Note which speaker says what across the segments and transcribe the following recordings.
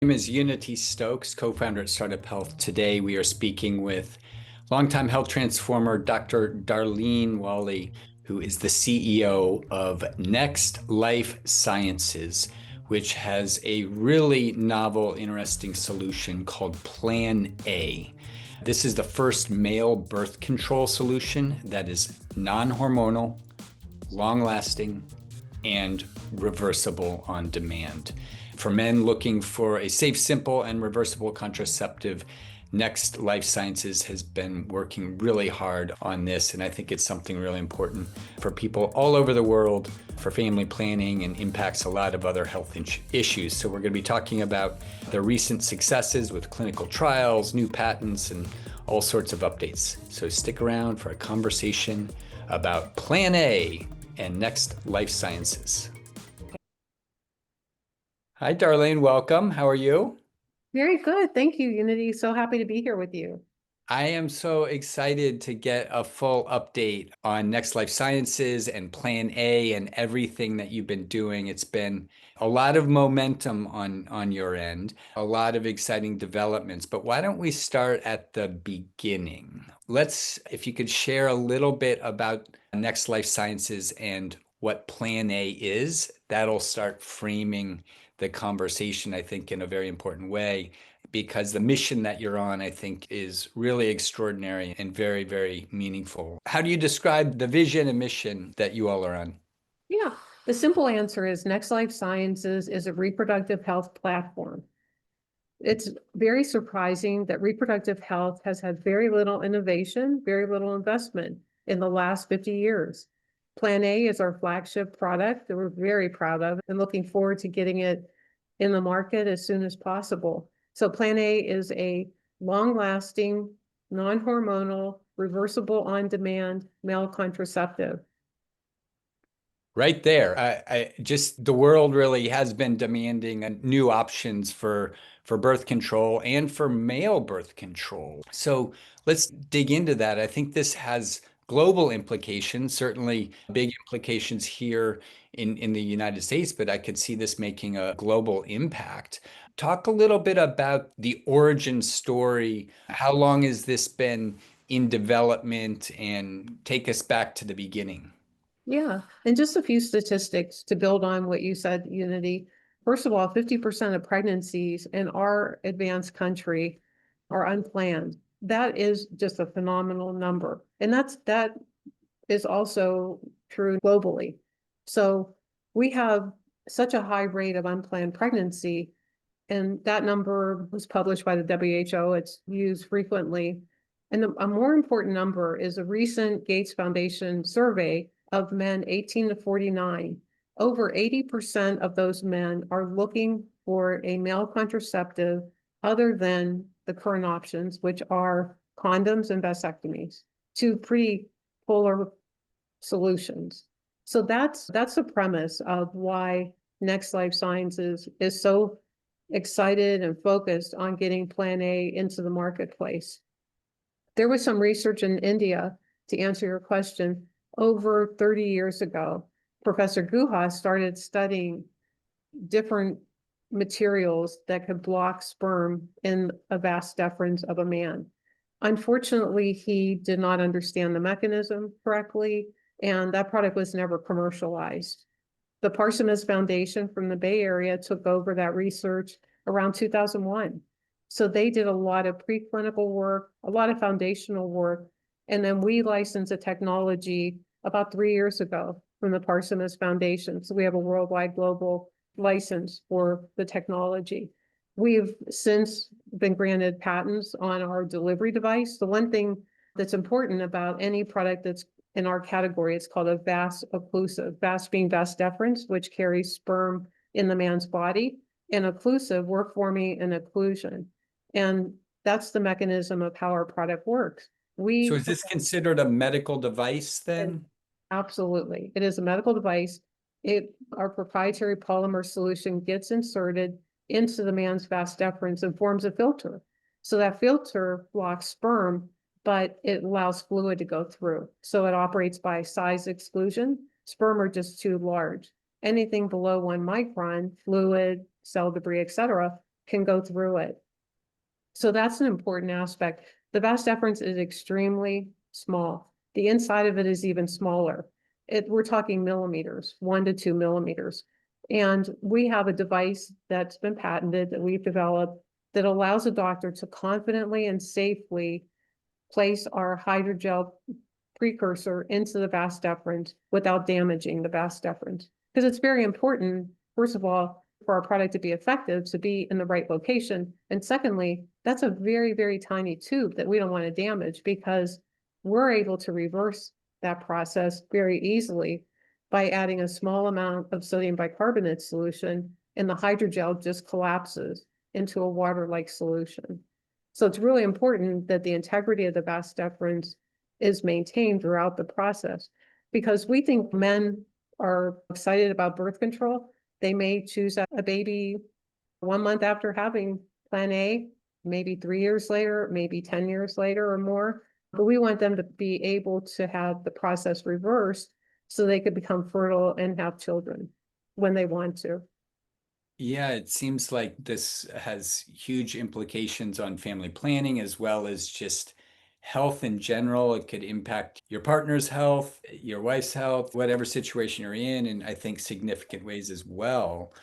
Speaker 1: My name is Unity Stoakes, co-founder at Startup Health. Today, we are speaking with longtime health transformer, Dr. Darlene Walley, who is the CEO of Next Life Sciences, which has a really novel, interesting solution called Plan A. This is the first male birth control solution that is non-hormonal, long-lasting, and reversible on demand. For men looking for a safe, simple, and reversible contraceptive, Next Life Sciences has been working really hard on this, and I think it's something really important for people all over the world for family planning and impacts a lot of other health issues. So we're going to be talking about the recent successes with clinical trials, new patents, and all sorts of updates. So stick around for a conversation about Plan A and Next Life Sciences. Hi, Darlene. Welcome. How are you?
Speaker 2: Very good. Thank you, Unity. So happy to be here with you.
Speaker 1: I am so excited to get a full update on Next Life Sciences and Plan A and everything that you've been doing. It's been a lot of momentum on your end, a lot of exciting developments. But why don't we start at the beginning? If you could share a little bit about Next Life Sciences and what Plan A is, that'll start framing the conversation, I think, in a very important way, because the mission that you're on, I think, is really extraordinary and very, very meaningful. How do you describe the vision and mission that you all are on?
Speaker 2: Yeah, the simple answer is Next Life Sciences is a reproductive health platform. It's very surprising that reproductive health has had very little innovation, very little investment in the last 50 years. Plan A is our flagship product that we're very proud of and looking forward to getting it in the market as soon as possible. So Plan A is a long-lasting, non-hormonal, reversible on-demand male contraceptive.
Speaker 1: Right there. I just the world really has been demanding new options for birth control and for male birth control. So let's dig into that. I think this has global implications, certainly big implications here in the United States, but I could see this making a global impact. Talk a little bit about the origin story. How long has this been in development, and take us back to the beginning?
Speaker 2: Yeah, and just a few statistics to build on what you said, Unity. First of all, 50% of pregnancies in our advanced country are unplanned. That is just a phenomenal number. And that is also true globally. So we have such a high rate of unplanned pregnancy, and that number was published by the WHO. It's used frequently. And a more important number is a recent Gates Foundation survey of men 18 to 49. Over 80% of those men are looking for a male contraceptive other than the current options, which are condoms and vasectomies, two pretty polar solutions. So that's the premise of why Next Life Sciences is so excited and focused on getting Plan A into the marketplace. There was some research in India, to answer your question, over 30 years ago. Professor Guha started studying different materials that could block sperm in a vas deferens of a man. Unfortunately, he did not understand the mechanism correctly, and that product was never commercialized. The Parsimas Foundation from the Bay Area took over that research around 2001. So they did a lot of preclinical work, a lot of foundational work, and then we licensed a technology about 3 years ago from the Parsimas Foundation. So we have a worldwide global license for the technology. We've since been granted patents on our delivery device. The one thing that's important about any product that's in our category, it's called a vas occlusive, vas being vas deferens, which carries sperm in the man's body, and occlusive, we're forming an occlusion. And that's the mechanism of how our product works.
Speaker 1: So is this considered a medical device then?
Speaker 2: Absolutely. It is a medical device. Our proprietary polymer solution gets inserted into the man's vas deferens and forms a filter. So that filter blocks sperm, but it allows fluid to go through. So it operates by size exclusion. Sperm are just too large. Anything below 1 micron, fluid, cell debris, etc., can go through it. So that's an important aspect. The vas deferens is extremely small. The inside of it is even smaller. We're talking millimeters, 1 to 2 millimeters. And we have a device that's been patented that we've developed that allows a doctor to confidently and safely place our hydrogel precursor into the vas deferens without damaging the vas deferens. Because it's very important, first of all, for our product to be effective, to be in the right location. And secondly, that's a very, very tiny tube that we don't want to damage, because we're able to reverse that process very easily by adding a small amount of sodium bicarbonate solution, and the hydrogel just collapses into a water-like solution. So it's really important that the integrity of the vas deferens is maintained throughout the process, because we think men are excited about birth control. They may choose a baby 1 month after having plan A, maybe 3 years later, maybe 10 years later or more. But we want them to be able to have the process reversed so they could become fertile and have children when they want to.
Speaker 1: Yeah, it seems like this has huge implications on family planning as well as just health in general. It could impact your partner's health, your wife's health, whatever situation you're in I think significant ways as well.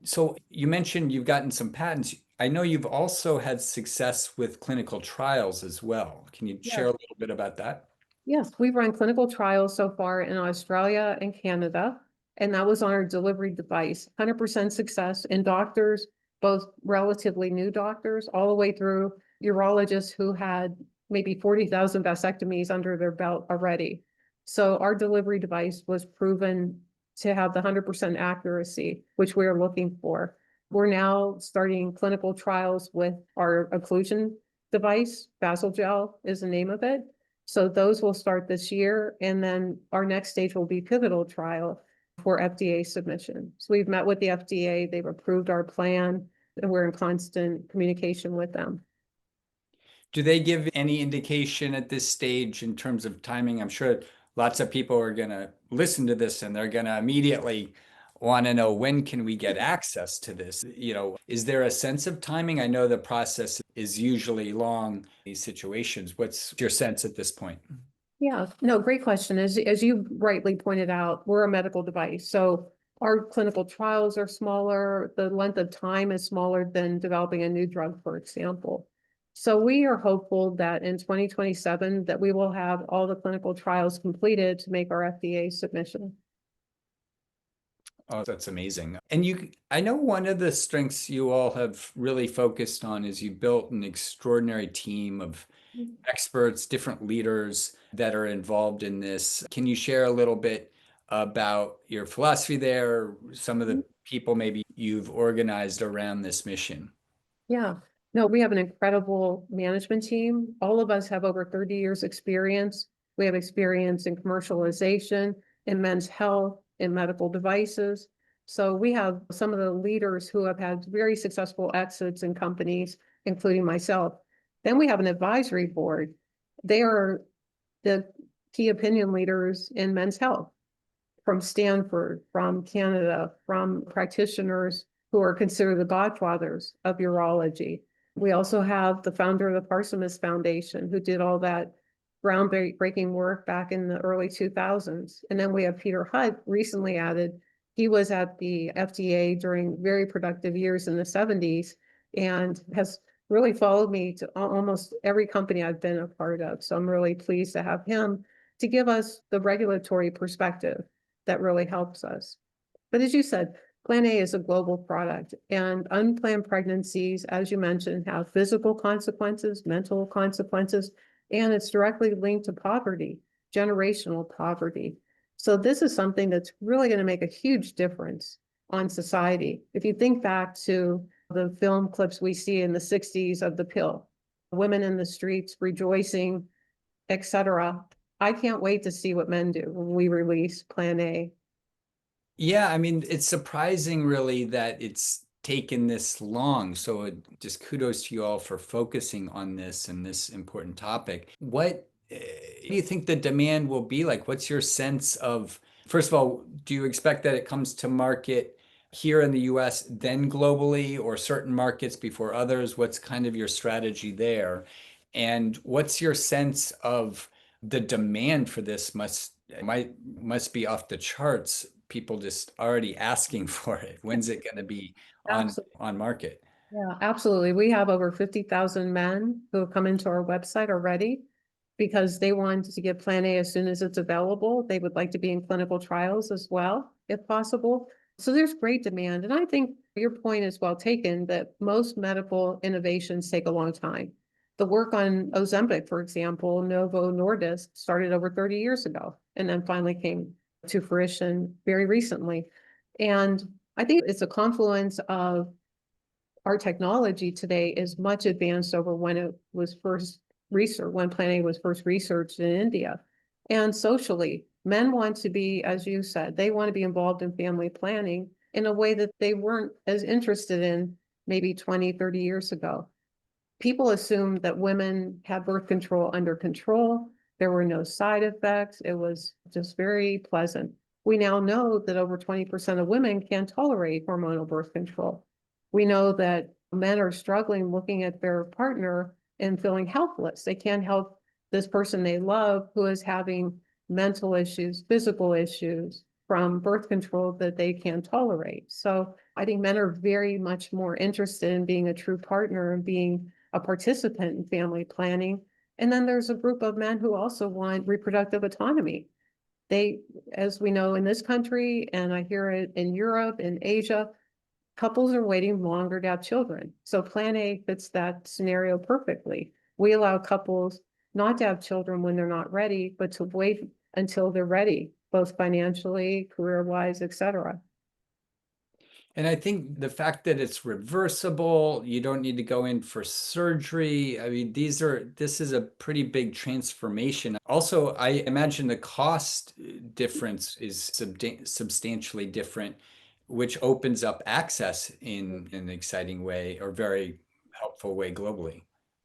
Speaker 1: So you mentioned you've gotten some patents. I know you've also had success with clinical trials as well. Can you share a
Speaker 2: Yes.
Speaker 1: little bit about that?
Speaker 2: Yes, we've run clinical trials so far in Australia and Canada, and that was on our delivery device. 100% success in doctors, both relatively new doctors, all the way through urologists who had maybe 40,000 vasectomies under their belt already. So our delivery device was proven to have the 100% accuracy, which we are looking for. We're now starting clinical trials with our occlusion device. Vasogel is the name of it. So those will start this year, and then our next stage will be pivotal trial for FDA submission. So we've met with the FDA, they've approved our plan, and we're in constant communication with them.
Speaker 1: Do they give any indication at this stage in terms of timing? I'm sure lots of people are going to listen to this and they're going to immediately want to know, when can we get access to this? Is there a sense of timing? I know the process is usually long in these situations. What's your sense at this point?
Speaker 2: Yeah, no, great question. As you rightly pointed out, we're a medical device. So our clinical trials are smaller. The length of time is smaller than developing a new drug, for example. So we are hopeful that in 2027 that we will have all the clinical trials completed to make our FDA submission.
Speaker 1: Oh, that's amazing. And I know one of the strengths you all have really focused on is you built an extraordinary team of experts, different leaders that are involved in this. Can you share a little bit about your philosophy there, some of the people maybe you've organized around this mission?
Speaker 2: Yeah, no, we have an incredible management team. All of us have over 30 years experience. We have experience in commercialization, in men's health, in medical devices. So we have some of the leaders who have had very successful exits in companies, including myself. Then we have an advisory board. They are the key opinion leaders in men's health from Stanford, from Canada, from practitioners who are considered the godfathers of urology. We also have the founder of the Parsimus Foundation, who did all that groundbreaking work back in the early 2000s. And then we have Peter Hutt, recently added. He was at the FDA during very productive years in the 70s and has really followed me to almost every company I've been a part of. So I'm really pleased to have him to give us the regulatory perspective that really helps us. But as you said, Plan A is a global product, and unplanned pregnancies, as you mentioned, have physical consequences, mental consequences, and it's directly linked to poverty, generational poverty. So this is something that's really going to make a huge difference on society. If you think back to the film clips we see in the 60s of the pill, women in the streets rejoicing, etc. I can't wait to see what men do when we release Plan A.
Speaker 1: Yeah, I mean, it's surprising really that it's taken this long. So just kudos to you all for focusing on this and this important topic. What do you think the demand will be like? What's your sense of, first of all, do you expect that it comes to market here in the US, then globally, or certain markets before others? What's kind of your strategy there? And what's your sense of the demand for this must be off the charts. People just already asking for it. When's it going to be on market?
Speaker 2: Yeah, absolutely. We have over 50,000 men who have come into our website already because they want to get Plan A as soon as it's available. They would like to be in clinical trials as well, if possible. So there's great demand. And I think your point is well taken that most medical innovations take a long time. The work on Ozempic, for example, Novo Nordisk started over 30 years ago and then finally came to fruition very recently. And I think it's a confluence of our technology today is much advanced over when it was first researched, when Plan A was first researched in India. And socially, men want to be, as you said, they want to be involved in family planning in a way that they weren't as interested in maybe 20, 30 years ago. People assumed that women had birth control under control. There were no side effects. It was just very pleasant. We now know that over 20% of women can't tolerate hormonal birth control. We know that men are struggling looking at their partner and feeling helpless. They can't help this person they love who is having mental issues, physical issues from birth control that they can't tolerate. So I think men are very much more interested in being a true partner and being a participant in family planning. And then there's a group of men who also want reproductive autonomy. They, as we know in this country, and I hear it in Europe and Asia, couples are waiting longer to have children. So Plan A fits that scenario perfectly. We allow couples not to have children when they're not ready, but to wait until they're ready, both financially, career-wise, et cetera.
Speaker 1: And I think the fact that it's reversible, you don't need to go in for surgery. I mean, this is a pretty big transformation. Also, I imagine the cost difference is substantially different, which opens up access in an exciting way or very helpful way globally.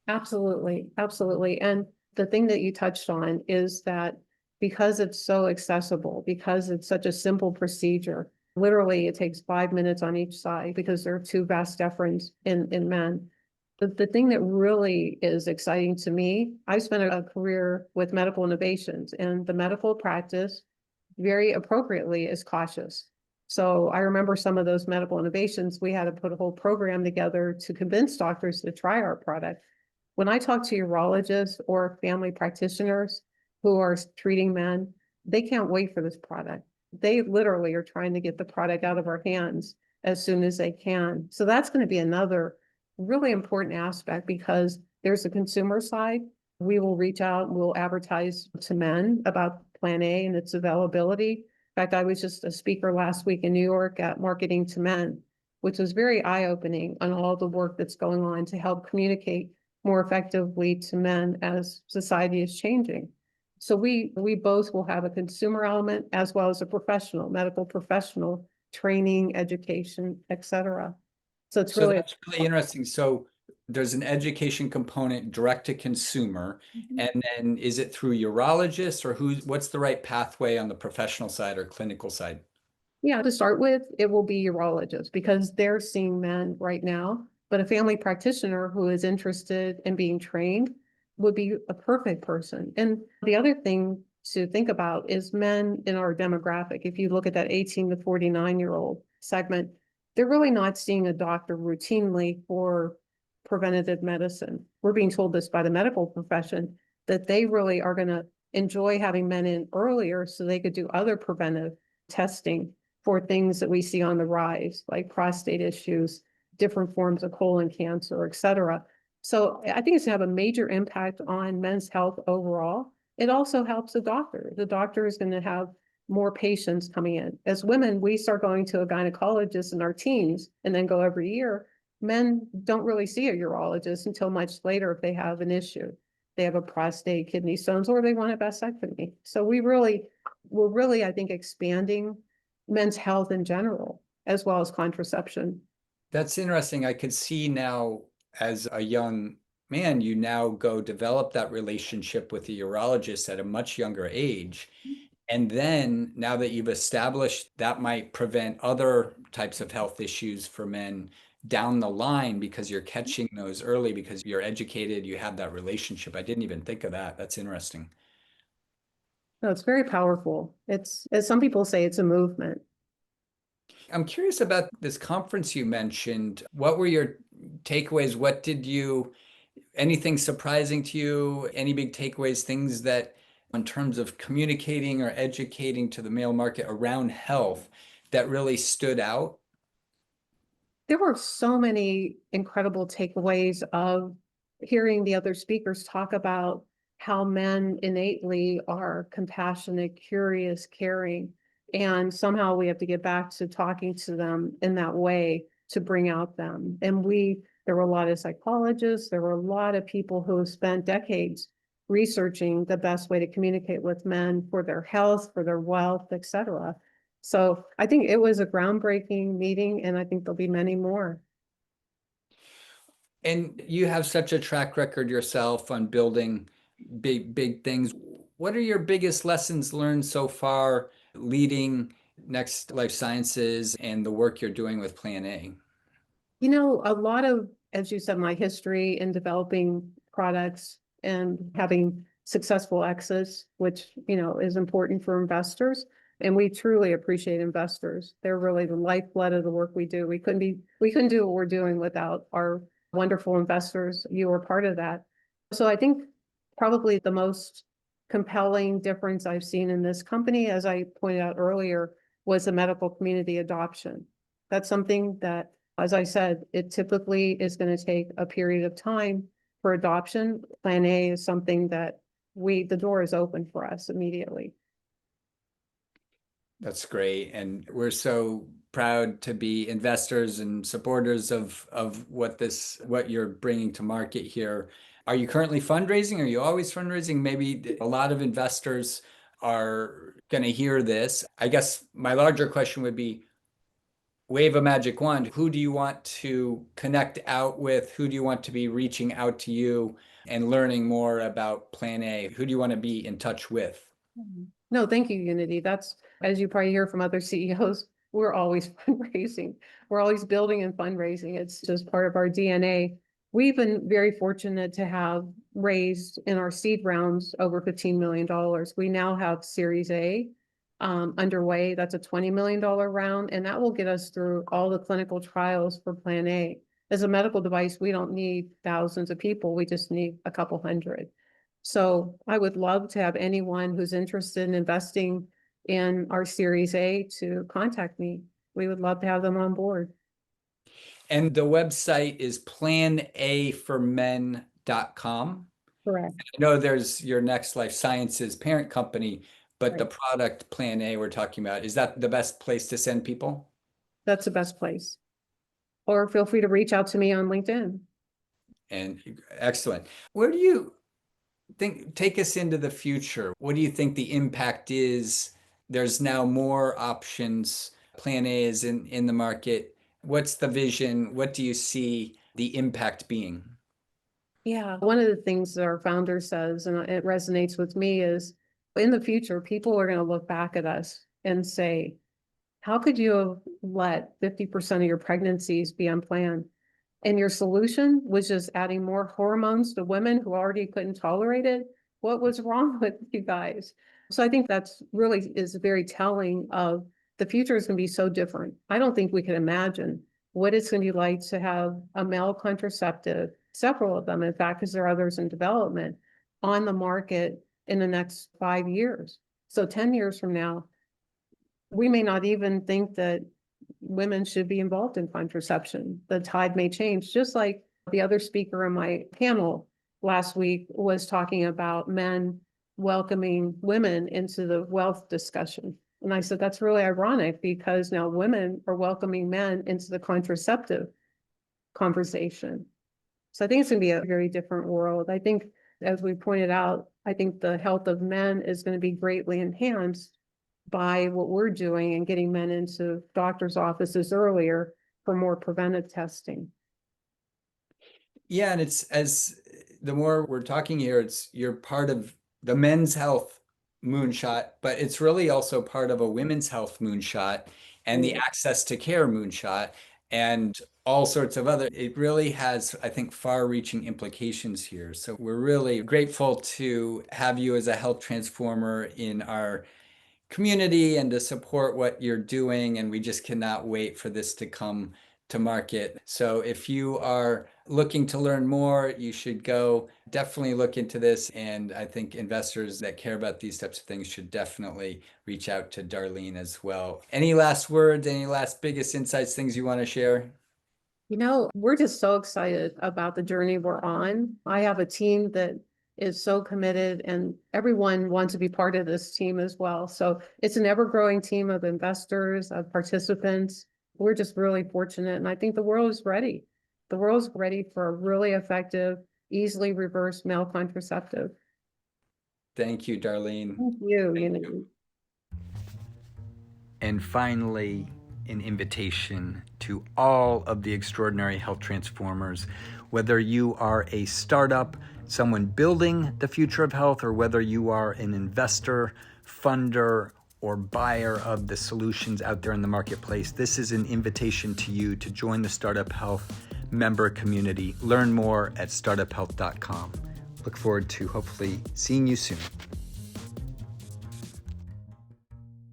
Speaker 2: Absolutely, absolutely. And the thing that you touched on is that because it's so accessible, because it's such a simple procedure, literally it takes 5 minutes on each side because there are two vas deferens in men. The thing that really is exciting to me, I've spent a career with medical innovations, and the medical practice very appropriately is cautious. So I remember some of those medical innovations, we had to put a whole program together to convince doctors to try our product. When I talk to urologists or family practitioners who are treating men, they can't wait for this product. They literally are trying to get the product out of our hands as soon as they can. So that's going to be another really important aspect because there's a consumer side. We will reach out and we'll advertise to men about Plan A and its availability. In fact, I was just a speaker last week in New York at Marketing to Men, which was very eye-opening on all the work that's going on to help communicate more effectively to men as society is changing. So we both will have a consumer element as well as a professional, medical professional training, education, et cetera. So it's
Speaker 1: So
Speaker 2: really
Speaker 1: that's really interesting. So there's an education component direct to consumer, and then is it through urologists or what's the right pathway on the professional side or clinical side?
Speaker 2: Yeah, to start with, it will be urologists because they're seeing men right now. But a family practitioner who is interested in being trained would be a perfect person. And the other thing to think about is men in our demographic. If you look at that 18 to 49-year-old segment, they're really not seeing a doctor routinely for preventative medicine. We're being told this by the medical profession that they really are going to enjoy having men in earlier so they could do other preventive testing for things that we see on the rise, like prostate issues, different forms of colon cancer, et cetera. So I think it's going to have a major impact on men's health overall. It also helps the doctor. The doctor is going to have more patients coming in. As women, we start going to a gynecologist in our teens and then go every year. Men don't really see a urologist until much later if they have an issue. They have a prostate, kidney stones, or they want a vasectomy. So we're really, I think, expanding men's health in general, as well as contraception.
Speaker 1: That's interesting. I could see now as a young man, you now go develop that relationship with the urologist at a much younger age. And then now that you've established that might prevent other types of health issues for men down the line because you're catching those early because you're educated, you have that relationship. I didn't even think of that. That's interesting.
Speaker 2: No, it's very powerful. It's, as some people say, it's a movement.
Speaker 1: I'm curious about this conference you mentioned. What were your takeaways? Anything surprising to you? Any big takeaways, things that, in terms of communicating or educating to the male market around health, that really stood out?
Speaker 2: There were so many incredible takeaways of hearing the other speakers talk about how men innately are compassionate, curious, caring, and somehow we have to get back to talking to them in that way to bring out them. And there were a lot of psychologists, there were a lot of people who have spent decades researching the best way to communicate with men for their health, for their wealth, etc. So I think it was a groundbreaking meeting, and I think there'll be many more.
Speaker 1: And you have such a track record yourself on building big things. What are your biggest lessons learned so far leading Next Life Sciences and the work you're doing with Plan A?
Speaker 2: You know, a lot of, as you said, my history in developing products and having successful exits, which, is important for investors. And we truly appreciate investors. They're really the lifeblood of the work we do. We couldn't do what we're doing without our wonderful investors. You were part of that. So I think probably the most compelling difference I've seen in this company, as I pointed out earlier, was the medical community adoption. That's something that, as I said, it typically is going to take a period of time for adoption. Plan A is something that the door is open for us immediately.
Speaker 1: That's great. And we're so proud to be investors and supporters of what you're bringing to market here. Are you currently fundraising? Are you always fundraising? Maybe a lot of investors are going to hear this. I guess my larger question would be, wave a magic wand. Who do you want to connect out with? Who do you want to be reaching out to you and learning more about Plan A? Who do you want to be in touch with?
Speaker 2: No, thank you, Unity. That's, as you probably hear from other CEOs, we're always fundraising. We're always building and fundraising. It's just part of our DNA. We've been very fortunate to have raised in our seed rounds over $15 million. We now have Series A underway. That's a $20 million round, and that will get us through all the clinical trials for Plan A. As a medical device, we don't need thousands of people. We just need a couple hundred. So I would love to have anyone who's interested in investing in our Series A to contact me. We would love to have them on board.
Speaker 1: And the website is planaformen.com.
Speaker 2: Correct.
Speaker 1: I know there's your Next Life Sciences parent company, but the
Speaker 2: Right.
Speaker 1: product Plan A we're talking about, is that the best place to send people?
Speaker 2: That's the best place. Or feel free to reach out to me on LinkedIn.
Speaker 1: And excellent. Where do you take us into the future? What do you think the impact is? There's now more options. Plan A is in the market. What's the vision? What do you see the impact being?
Speaker 2: Yeah, one of the things that our founder says, and it resonates with me, is in the future, people are going to look back at us and say, how could you have let 50% of your pregnancies be unplanned? And your solution was just adding more hormones to women who already couldn't tolerate it. What was wrong with you guys? So I think that's really is very telling of the future is going to be so different. I don't think we can imagine what it's going to be like to have a male contraceptive, several of them, in fact, because there are others in development on the market in the next 5 years. So 10 years from now, we may not even think that women should be involved in contraception. The tide may change, just like the other speaker in my panel last week was talking about men welcoming women into the wealth discussion. And I said, that's really ironic because now women are welcoming men into the contraceptive conversation. So I think it's going to be a very different world. I think, as we pointed out, I think the health of men is going to be greatly enhanced by what we're doing and getting men into doctors' offices earlier for more preventive testing.
Speaker 1: Yeah, and it's as the more we're talking here, you're part of the men's health moonshot, but it's really also part of a women's health moonshot and the access to care moonshot and all sorts of other. It really has, I think, far-reaching implications here. So we're really grateful to have you as a health transformer in our community and to support what you're doing. And we just cannot wait for this to come to market. So if you are looking to learn more, you should go definitely look into this. And I think investors that care about these types of things should definitely reach out to Darlene as well. Any last words, any last biggest insights, things you want to share?
Speaker 2: We're just so excited about the journey we're on. I have a team that is so committed and everyone wants to be part of this team as well. So it's an ever-growing team of investors, of participants. We're just really fortunate. And I think the world is ready. The world's ready for a really effective, easily reversed male contraceptive.
Speaker 1: Thank you, Darlene.
Speaker 2: Thank you,
Speaker 1: Thank
Speaker 2: Unity.
Speaker 1: you. And finally, an invitation to all of the extraordinary health transformers, whether you are a startup, someone building the future of health, or whether you are an investor, funder, or buyer of the solutions out there in the marketplace. This is an invitation to you to join the Startup Health member community. Learn more at startuphealth.com. Look forward to hopefully seeing you soon.